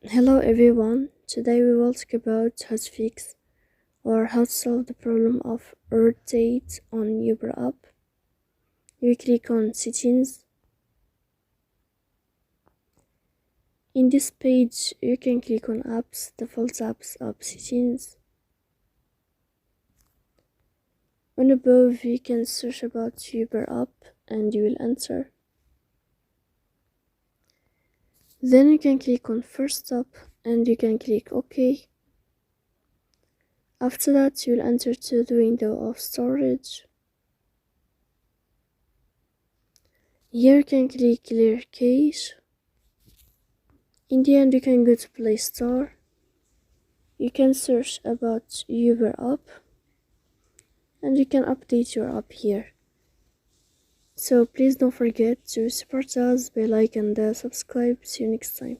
Hello everyone, today we will talk about how to fix or how to solve the problem of error date on Uber app. You click on settings. In this page you can click on apps, default apps, app settings. On above you can search about Uber app and you will enter. Then you can click on first stop and you can click OK. After that you will enter to the window of storage. Here you can click clear cache. In the end you can go to Play Store. You can search about Uber app and you can update your app here. So please don't forget to support us by like and subscribe. See you next time.